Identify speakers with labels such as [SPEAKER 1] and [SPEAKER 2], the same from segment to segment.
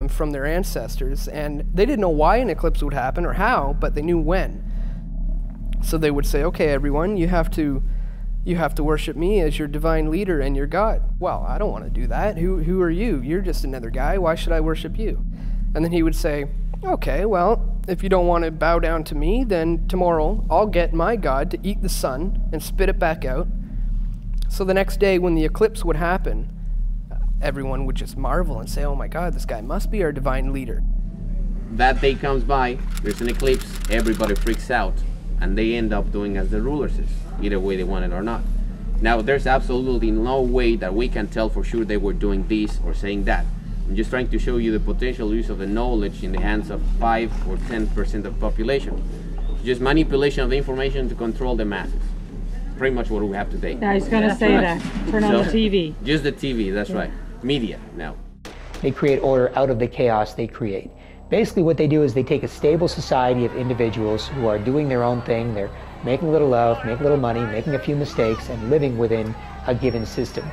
[SPEAKER 1] wisdom from their ancestors, and they didn't know why an eclipse would happen or how, but they knew when. So they would say, okay, everyone, you have to worship me as your divine leader and your God. Well, I don't want to do that. Who are you? You're just another guy. Why should I worship you? And then he would say, okay, well, if you don't want to bow down to me, then tomorrow I'll get my God to eat the sun and spit it back out. So the next day when the eclipse would happen, everyone would just marvel and say, oh my God, this guy must be our divine leader.
[SPEAKER 2] That day comes by, there's an eclipse, everybody freaks out, and they end up doing as the ruler says, either way they want it or not. Now, there's absolutely no way that we can tell for sure they were doing this or saying that. I'm just trying to show you the potential use of the knowledge in the hands of 5 or 10% of the population. Just manipulation of the information to control the masses. Pretty much what we have today.
[SPEAKER 3] Yeah, I was going to say that. Turn on the TV.
[SPEAKER 2] Just the TV, that's right. Media now.
[SPEAKER 4] They create order out of the chaos they create. Basically what they do is they take a stable society of individuals who are doing their own thing. They're making a little love, making a little money, making a few mistakes, and living within a given system.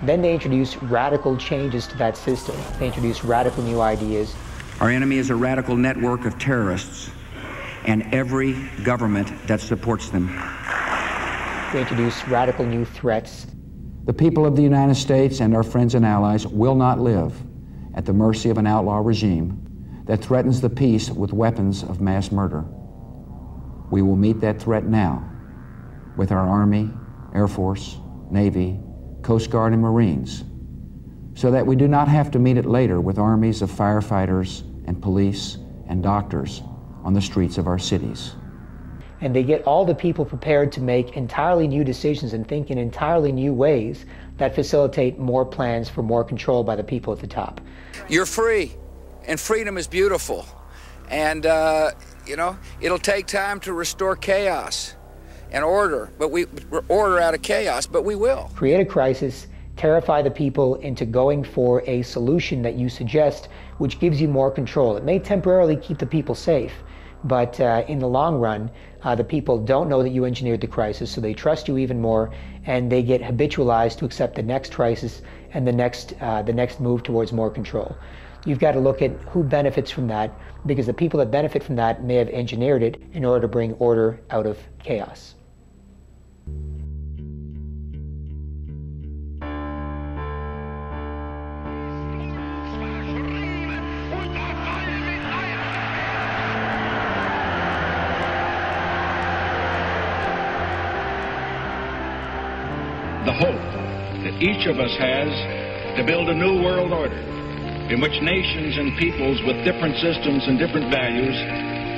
[SPEAKER 4] Then they introduce radical changes to that system. They introduce radical new ideas.
[SPEAKER 5] Our enemy is a radical network of terrorists and every government that supports them.
[SPEAKER 4] They introduce radical new threats.
[SPEAKER 5] The people of the United States and our friends and allies will not live at the mercy of an outlaw regime that threatens the peace with weapons of mass murder. We will meet that threat now with our Army, Air Force, Navy, Coast Guard, and Marines, so that we do not have to meet it later with armies of firefighters and police and doctors on the streets of our cities.
[SPEAKER 4] And they get all the people prepared to make entirely new decisions and think in entirely new ways that facilitate more plans for more control by the people at the top.
[SPEAKER 6] You're free, and freedom is beautiful. And, you know, it'll take time to restore chaos and order, but order out of chaos, but we will.
[SPEAKER 4] Create a crisis, terrify the people into going for a solution that you suggest, which gives you more control. It may temporarily keep the people safe, but in the long run, the people don't know that you engineered the crisis, so they trust you even more, and they get habitualized to accept the next crisis and the next move towards more control. You've got to look at who benefits from that, because the people that benefit from that may have engineered it in order to bring order out of chaos.
[SPEAKER 7] The hope that each of us has to build a new world order in which nations and peoples with different systems and different values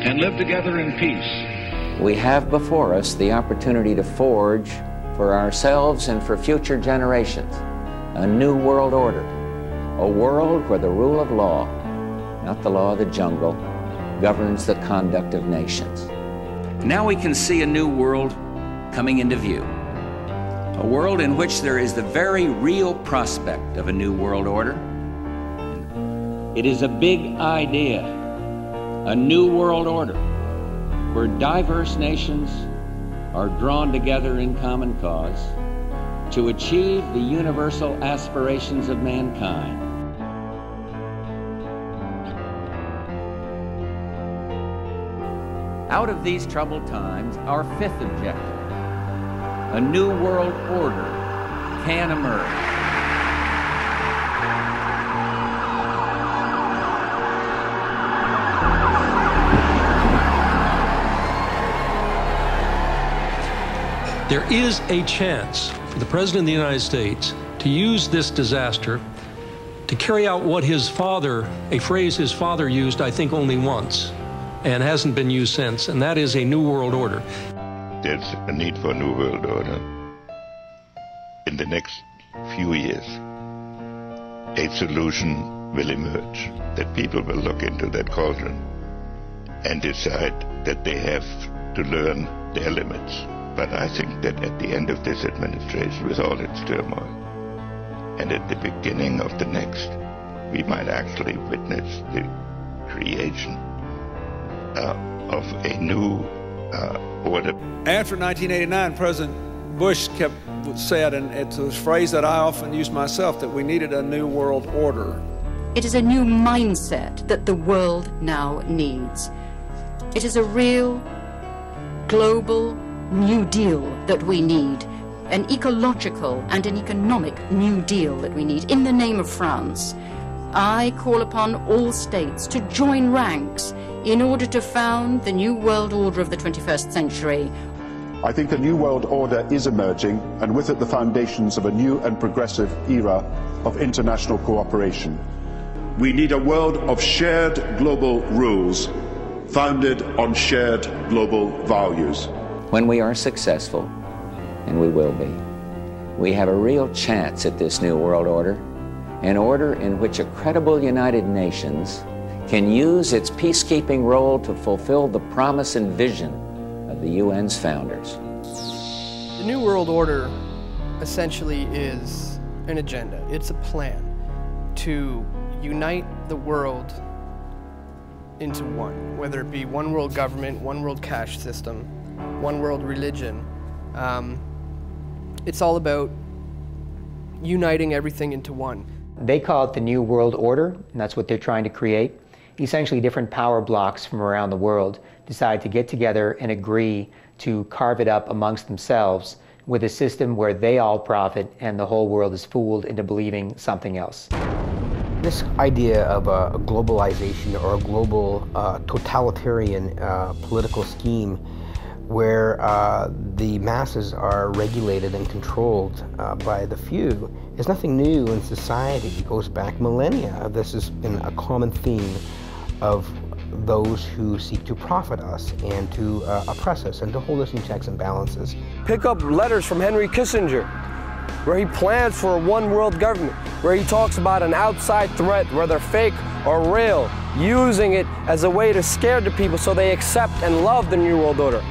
[SPEAKER 7] can live together in peace.
[SPEAKER 8] We have before us the opportunity to forge for ourselves and for future generations a new world order, a world where the rule of law, not the law of the jungle, governs the conduct of nations.
[SPEAKER 9] Now we can see a new world coming into view. A world in which there is the very real prospect of a new world order. It is a big idea, a new world order, where diverse nations are drawn together in common cause to achieve the universal aspirations of mankind. Out of these troubled times, our fifth objective, a new world order, can emerge.
[SPEAKER 10] There is a chance for the President of the United States to use this disaster to carry out what his father, a phrase his father used, I think, only once, and hasn't been used since, and that is a new world order.
[SPEAKER 11] There's a need for a new world order. In the next few years, a solution will emerge, that people will look into that cauldron and decide that they have to learn their limits. But I think that at the end of this administration, with all its turmoil, and at the beginning of the next, we might actually witness the creation of a new order.
[SPEAKER 12] After 1989, President Bush said, and it's a phrase that I often use myself, that we needed a new world order.
[SPEAKER 13] It is a new mindset that the world now needs. It is a real, global New Deal that we need, an ecological and an economic New Deal that we need. In the name of France, I call upon all states to join ranks in order to found the new world order of the 21st century.
[SPEAKER 14] I think a new world order is emerging, and with it the foundations of a new and progressive era of international cooperation. We need a world of shared global rules, founded on shared global values.
[SPEAKER 8] When we are successful, and we will be, we have a real chance at this new world order, an order in which a credible United Nations can use its peacekeeping role to fulfill the promise and vision of the UN's founders.
[SPEAKER 1] The New World Order essentially is an agenda. It's a plan to unite the world into one, whether it be one world government, one world cash system, one world religion. It's all about uniting everything into one.
[SPEAKER 4] They call it the New World Order, and that's what they're trying to create. Essentially, different power blocks from around the world decide to get together and agree to carve it up amongst themselves with a system where they all profit and the whole world is fooled into believing something else.
[SPEAKER 15] This idea of a globalization or a global totalitarian political scheme where the masses are regulated and controlled by the few is nothing new in society. It goes back millennia. This has been a common theme of those who seek to profit us and to oppress us and to hold us in checks and balances.
[SPEAKER 16] Pick up letters from Henry Kissinger, where he plans for a one world government, where he talks about an outside threat, whether fake or real, using it as a way to scare the people so they accept and love the New World Order.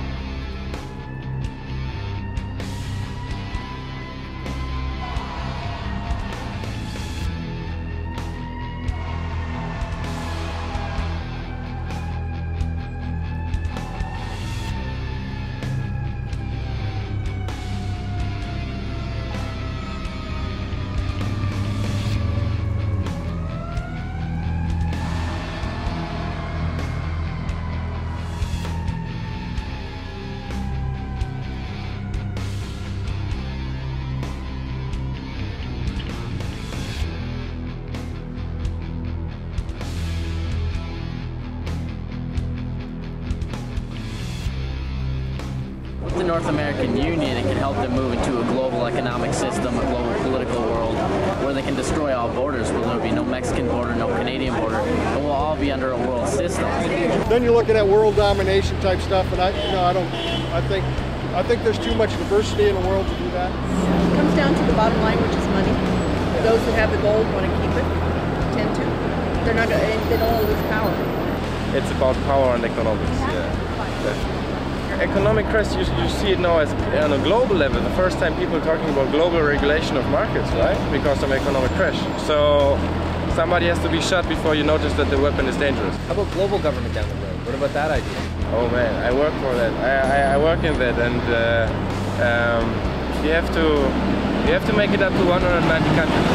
[SPEAKER 17] The North American Union, it can help them move into a global economic system, a global political world, where they can destroy all borders, where there'll be no Mexican border, no Canadian border, but we'll all be under a world system.
[SPEAKER 18] Then you're looking at world domination type stuff, and I think there's too much diversity in the world to do that.
[SPEAKER 19] It comes down to the bottom line, which is money. Those who have the gold want to keep it, tend to. They don't want to lose power.
[SPEAKER 20] It's about power and economics, yeah. Economic crash, you see it now as on a global level. The first time people are talking about global regulation of markets, right? Because of economic crash. So somebody has to be shot before you notice that the weapon is dangerous.
[SPEAKER 21] How about global government down the road? What about that idea?
[SPEAKER 20] Oh man, I work for that. I work in that, and you have to make it up to 190 countries.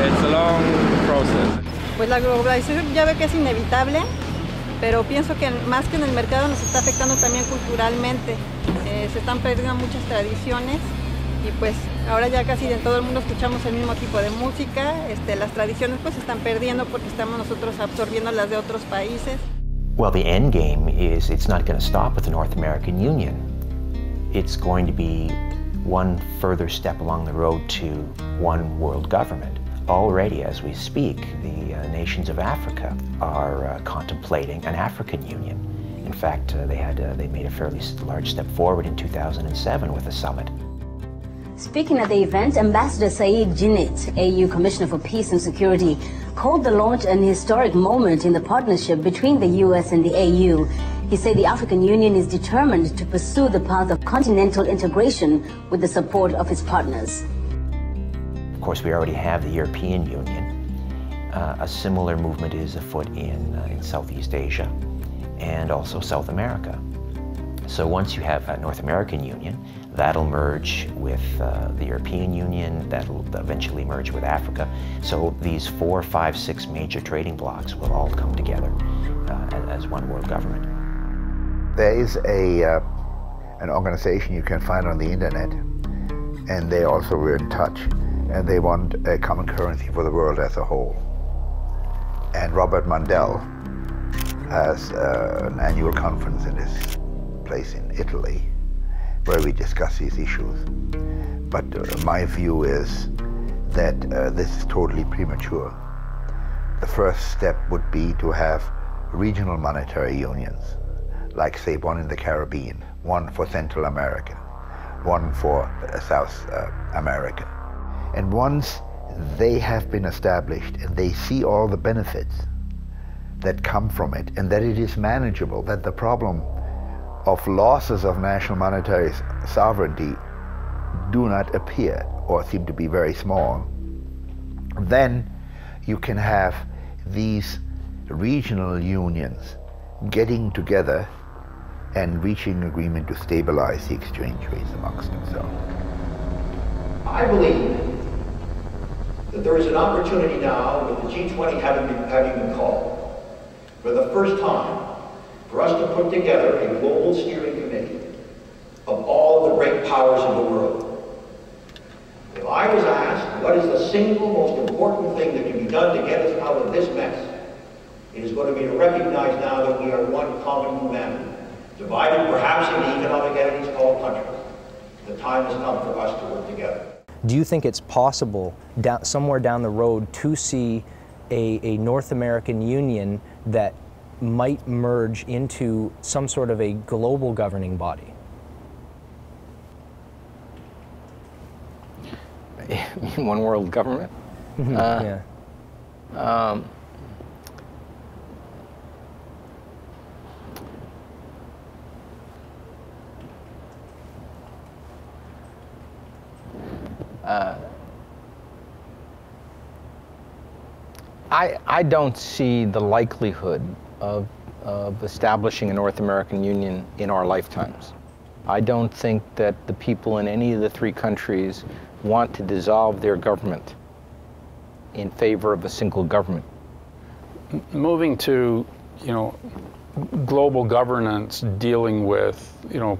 [SPEAKER 20] It's a long process.
[SPEAKER 22] Pues la globalización ya veo que es inevitable. Pero pienso que más que en el mercado nos está afectando también culturalmente. Se están perdiendo muchas tradiciones y pues ahora ya casi en todo el mundo escuchamos el mismo tipo de música. Las tradiciones pues se están perdiendo porque estamos nosotros absorbiendo las de otros países.
[SPEAKER 23] Well, the end game is it's not going to stop with the North American Union. It's going to be one further step along the road to one world government. Already, as we speak, the nations of Africa are contemplating an African Union. In fact, they made a fairly large step forward in 2007 with a summit.
[SPEAKER 24] Speaking at the event, Ambassador Saeed Djinnit, AU Commissioner for Peace and Security, called the launch an historic moment in the partnership between the US and the AU. He said the African Union is determined to pursue the path of continental integration with the support of its partners.
[SPEAKER 23] Of course, we already have the European Union. A similar movement is afoot in Southeast Asia and also South America. So once you have a North American Union, That'll merge with the European Union, that'll eventually merge with Africa. So these 4, 5, 6 major trading blocs will all come together as one world government.
[SPEAKER 2] There is an organization you can find on the internet, and they also were in touch, and they want a common currency for the world as a whole. And Robert Mandel has an annual conference in this place in Italy where we discuss these issues. But my view is that this is totally premature. The first step would be to have regional monetary unions, like say one in the Caribbean, one for Central America, one for South America. And once they have been established and they see all the benefits that come from it and that it is manageable, that the problem of losses of national monetary sovereignty do not appear or seem to be very small, then you can have these regional unions getting together and reaching agreement to stabilize the exchange rates amongst themselves.
[SPEAKER 3] I believe that there is an opportunity now, with the G20 having been called, for the first time, for us to put together a global steering committee of all of the great powers of the world. If I was asked what is the single most important thing that can be done to get us out of this mess, it is going to be to recognize now that we are one common humanity, divided perhaps into economic entities called countries. The time has come for us to work together.
[SPEAKER 5] Do you think it's possible somewhere down the road to see a North American Union that might merge into some sort of a global governing body?
[SPEAKER 15] One world government?
[SPEAKER 5] Yeah.
[SPEAKER 15] I don't see the likelihood of establishing a North American Union in our lifetimes. I don't think that the people in any of the 3 countries want to dissolve their government in favor of a single government.
[SPEAKER 6] Moving to, global governance dealing with,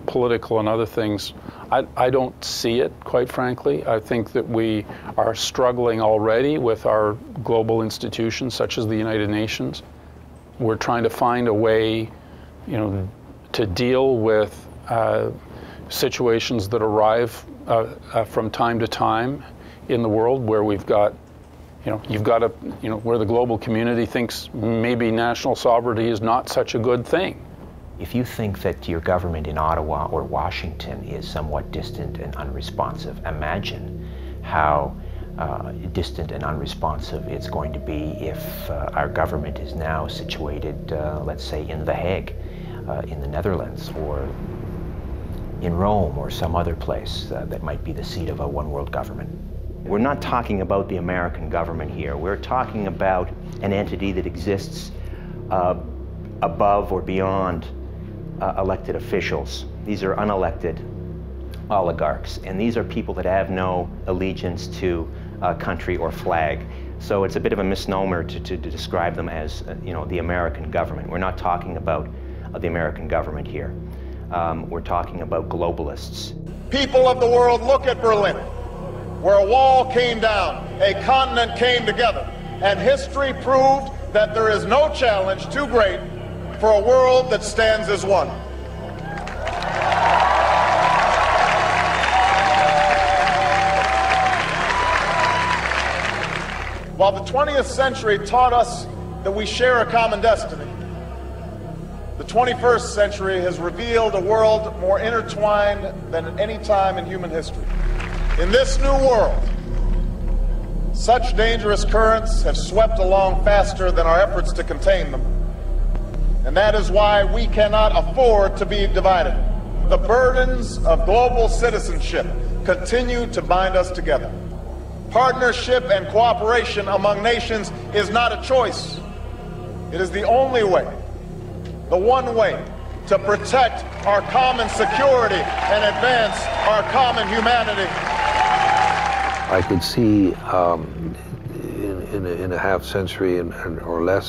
[SPEAKER 6] political and other things, I don't see it, quite frankly. I think that we are struggling already with our global institutions, such as the United Nations. We're trying to find a way, to deal with situations that arrive from time to time in the world where we've got, where the global community thinks maybe national sovereignty is not such a good thing.
[SPEAKER 23] If you think that your government in Ottawa or Washington is somewhat distant and unresponsive, imagine how distant and unresponsive it's going to be if our government is now situated, let's say, in The Hague, in the Netherlands, or in Rome, or some other place that might be the seat of a one world government. We're not talking about the American government here. We're talking about an entity that exists above or beyond elected officials. These are unelected oligarchs, and these are people that have no allegiance to country or flag. So it's a bit of a misnomer to describe them as, the American government. We're not talking about the American government here. We're talking about globalists.
[SPEAKER 25] People of the world, look at Berlin, where a wall came down, a continent came together, and history proved that there is no challenge too great for a world that stands as one. While the 20th century taught us that we share a common destiny, the 21st century has revealed a world more intertwined than at any time in human history. In this new world, such dangerous currents have swept along faster than our efforts to contain them. And that is why we cannot afford to be divided. The burdens of global citizenship continue to bind us together. Partnership and cooperation among nations is not a choice. It is the only way, the one way, to protect our common security and advance our common humanity.
[SPEAKER 7] I could see in a half century or less